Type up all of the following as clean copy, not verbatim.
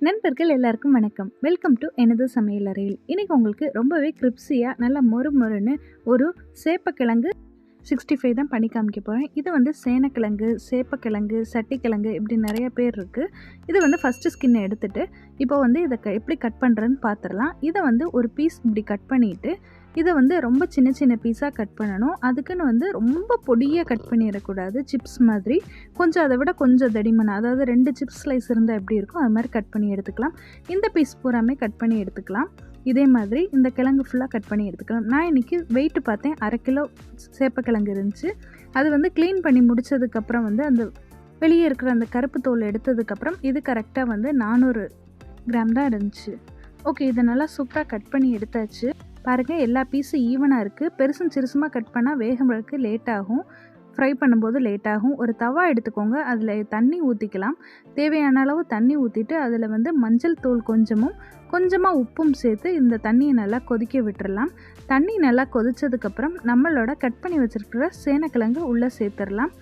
நண்பர்கள் எல்லாருக்கும் வணக்கம். வெல்கம் டு எனது சமையலறையில். இன்றைக்கி உங்களுக்கு ரொம்பவே கிரிப்ஸியாக நல்லா மொறுன்னு ஒரு சேப்பக்கிழங்கு 65 தான் பண்ணி காமிக்க போகிறேன். இது சேனக்கிழங்கு, சேப்பக்கிழங்கு, சட்டிக்கிழங்கு இப்படி நிறைய பேர் இருக்குது. இது ஃபஸ்ட்டு ஸ்கின்னை எடுத்துகிட்டு இப்போ இதை எப்படி கட் பண்ணுறேன்னு பார்த்துடலாம். இதை ஒரு பீஸ் இப்படி கட் பண்ணிவிட்டு இதை ரொம்ப சின்ன சின்ன பீஸாக கட் பண்ணணும். அதுக்குன்னு ரொம்ப பொடியாக கட் பண்ணிடக்கூடாது. சிப்ஸ் மாதிரி கொஞ்சம் அதை விட கொஞ்சம் தடிமனாக, அதாவது 2 சிப்ஸ் ஸ்லைஸ் இருந்தால் எப்படி இருக்கும் அது மாதிரி கட் பண்ணி எடுத்துக்கலாம். இந்த பீஸ் பூராமே கட் பண்ணி எடுத்துக்கலாம். இதே மாதிரி இந்த கிழங்கு ஃபுல்லாக கட் பண்ணி எடுத்துக்கலாம். நான் இன்றைக்கி வெயிட்டு பார்த்தேன், 1/2 கிலோ சேப்பக்கிழங்கு இருந்துச்சு. அது க்ளீன் பண்ணி முடித்ததுக்கப்புறம் அந்த வெளியே இருக்கிற அந்த கருப்பு தோல் எடுத்ததுக்கப்புறம் இது கரெக்டாக 400 கிராம் தான் இருந்துச்சு. ஓகே, இதை நல்லா சூப்பராக கட் பண்ணி எடுத்தாச்சு. பாருங்கள், எல்லா பீஸும் ஈவனாக இருக்குது. பெருசும் சிறுசுமாக கட் பண்ணால் வேகறதுக்கு லேட் ஆகும், ஃப்ரை பண்ணும்போது லேட் ஆகும். ஒரு தவா எடுத்துக்கோங்க, அதில் தண்ணி ஊற்றிக்கலாம். தேவையான அளவு தண்ணி ஊற்றிட்டு அதில் மஞ்சள் தூள் கொஞ்சமாக உப்பும் சேர்த்து இந்த தண்ணியை நல்லா கொதிக்க விட்டுறலாம். தண்ணி நல்லா கொதித்ததுக்கப்புறம் நம்மளோட கட் பண்ணி வச்சுருக்கிற சேனக்கிழங்கு உள்ளே சேர்த்துடலாம்.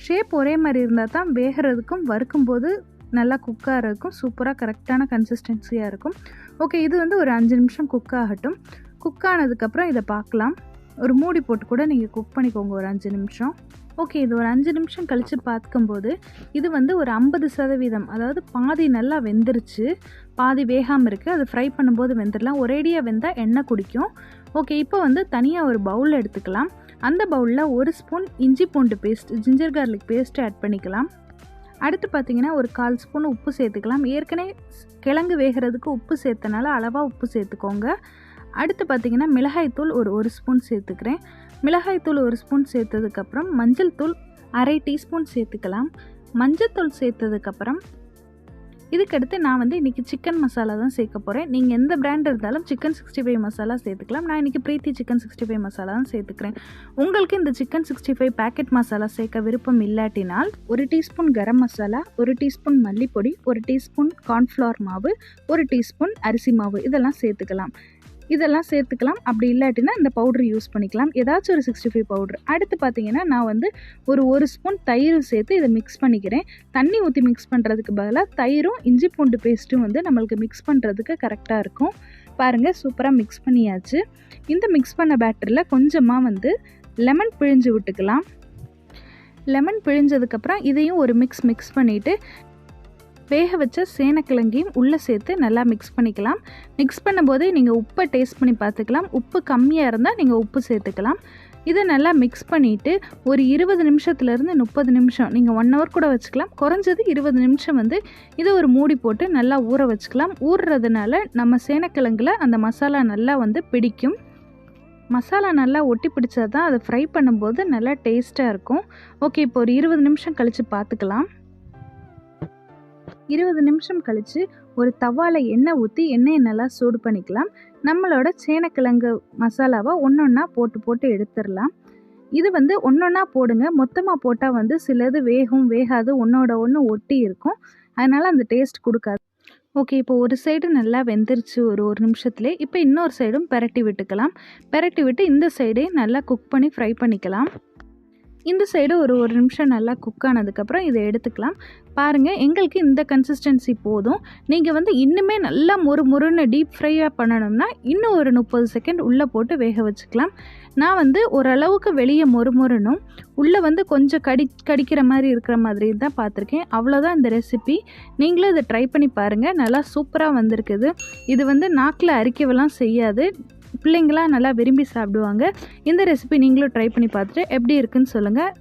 ஷேப் ஒரே மாதிரி இருந்தால் தான் வேகிறதுக்கும் வறுக்கும்போது நல்லா குக்காகிறதுக்கும் சூப்பராக கரெக்டான கன்சிஸ்டன்சியாக இருக்கும். ஓகே, இது ஒரு 5 நிமிஷம் குக் ஆகட்டும். குக் ஆனதுக்கப்புறம் இதை பார்க்கலாம். ஒரு மூடி போட்டு கூட நீங்கள் குக் பண்ணிக்கோங்க ஒரு 5 நிமிஷம். ஓகே, இது ஒரு 5 நிமிஷம் கழித்து பார்க்கும்போது இது ஒரு 50%, அதாவது பாதி நல்லா வெந்துருச்சு, பாதி வேகாமல் இருக்குது. அது ஃப்ரை பண்ணும்போது வெந்துடலாம். ஒரேடியாக வெந்தால் எண்ணெய் குடிக்கும். ஓகே, இப்போ தனியாக ஒரு பவுல் எடுத்துக்கலாம். அந்த பவுலில் 1 ஸ்பூன் இஞ்சி பூண்டு paste, ginger garlic paste add பண்ணிக்கலாம். அடுத்து பார்த்திங்கன்னா ஒரு 1/4 ஸ்பூன் உப்பு சேர்த்துக்கலாம். ஏற்கனவே கிழங்கு வேகிறதுக்கு உப்பு சேர்த்தனால அளவாக உப்பு சேர்த்துக்கோங்க. அடுத்து பார்த்திங்கன்னா மிளகாய்த்தூள் ஒரு ஸ்பூன் சேர்த்துக்கிறேன். மிளகாய்த்தூள் 1 ஸ்பூன் சேர்த்ததுக்கப்புறம் மஞ்சள் தூள் 1/2 டீஸ்பூன் சேர்த்துக்கலாம். மஞ்சள் தூள் சேர்த்ததுக்கப்புறம் இதுக்கடுத்து நான் இன்றைக்கி சிக்கன் மசாலா தான் சேர்க்க போகிறேன். நீங்கள் எந்த பிராண்ட் இருந்தாலும் சிக்கன் 65 மசாலா சேர்த்துக்கலாம். நான் இன்றைக்கி பிரீத்தி சிக்கன் 65 மசாலா தான் சேர்த்துக்கிறேன். உங்களுக்கு இந்த சிக்கன் 65 பேக்கெட் மசாலா சேர்க்க விருப்பம் இல்லாட்டினால் 1 teaspoon garam masala, 1 teaspoon மல்லிப்பொடி, 1 teaspoon cornflour மாவு, 1 டீஸ்பூன் அரிசி மாவு இதெல்லாம் சேர்த்துக்கலாம். அப்படி இல்லாட்டினா இந்த பவுடர் யூஸ் பண்ணிக்கலாம், ஏதாச்சும் ஒரு 65 பவுடர். அடுத்து பார்த்திங்கன்னா நான் ஒரு ஸ்பூன் தயிர் சேர்த்து இதை மிக்ஸ் பண்ணிக்கிறேன். தண்ணி ஊற்றி மிக்ஸ் பண்ணுறதுக்கு பதிலாக தயிரும் இஞ்சி பூண்டு பேஸ்ட்டும் நம்மளுக்கு மிக்ஸ் பண்ணுறதுக்கு கரெக்டாக இருக்கும். பாருங்கள், சூப்பராக மிக்ஸ் பண்ணியாச்சு. இந்த மிக்ஸ் பண்ண பேட்டரில் கொஞ்சமாக லெமன் பிழிஞ்சு விட்டுக்கலாம். லெமன் பிழிஞ்சதுக்கப்புறம் இதையும் ஒரு மிக்ஸ் பண்ணிவிட்டு வேக வச்ச சேனக்கிழங்கையும் உள்ளே சேர்த்து நல்லா மிக்ஸ் பண்ணிக்கலாம். மிக்ஸ் பண்ணும்போது நீங்கள் உப்பை டேஸ்ட் பண்ணி பார்த்துக்கலாம். உப்பு கம்மியாக இருந்தால் நீங்கள் உப்பு சேர்த்துக்கலாம். இதை நல்லா மிக்ஸ் பண்ணிவிட்டு ஒரு 20 நிமிஷத்துலேருந்து 30 நிமிஷம், நீங்கள் 1 ஹவர் கூட வச்சுக்கலாம். குறைஞ்சது 20 நிமிஷம் இதை ஒரு மூடி போட்டு நல்லா ஊற வச்சுக்கலாம். ஊறுறதுனால நம்ம சேனக்கிழங்குல அந்த மசாலா நல்லா பிடிக்கும். மசாலா நல்லா ஒட்டி பிடிச்சா தான் அதை ஃப்ரை பண்ணும்போது நல்லா டேஸ்ட்டாக இருக்கும். ஓகே, இப்போ ஒரு 20 நிமிஷம் கழித்து பார்த்துக்கலாம். 20 நிமிஷம் கழித்து ஒரு தவாவில் எண்ணெய் ஊற்றி எண்ணெயை நல்லா சூடு பண்ணிக்கலாம். நம்மளோட சேனக்கிழங்கு மசாலாவை ஒன்றொன்னா போட்டு எடுத்துடலாம். இது ஒன்றொன்னா போடுங்க, மொத்தமாக போட்டால் சிலது வேகாது, ஒன்றோட ஒன்று ஒட்டி இருக்கும். அதனால் அந்த டேஸ்ட் கொடுக்காது. ஓகே, இப்போ ஒரு சைடு நல்லா வெந்துருச்சு ஒரு நிமிஷத்துலேயே. இப்போ இன்னொரு சைடும் பெரட்டி விட்டு இந்த சைடையும் நல்லா குக் பண்ணி ஃப்ரை பண்ணிக்கலாம். இந்த சைடு ஒரு நிமிஷம் நல்லா குக் ஆனதுக்கப்புறம் இதை எடுத்துக்கலாம். பாருங்கள், எங்களுக்கு இந்த கன்சிஸ்டன்சி போதும். நீங்கள் இன்னுமே நல்லா மொறுன்னு டீப் ஃப்ரையாக பண்ணணும்னா இன்னும் ஒரு 30 செகண்ட் உள்ளே போட்டு வேக வச்சுக்கலாம். நான் ஓரளவுக்கு வெளியே மொறுன்னும் உள்ளே கொஞ்சம் கடிக்கிற மாதிரி இருக்கிற மாதிரி தான் பார்த்துருக்கேன். அவ்வளோதான் இந்த ரெசிபி. நீங்களும் இதை ட்ரை பண்ணி பாருங்கள். நல்லா சூப்பராக வந்திருக்குது. இது நாக்கில் அரிக்கவெல்லாம் செய்யாது, பிள்ளைங்களாம் நல்லா விரும்பி சாப்பிடுவாங்க. இந்த ரெசிபி நீங்களும் ட்ரை பண்ணி பார்த்துட்டு எப்படி இருக்குன்னு சொல்லுங்கள்.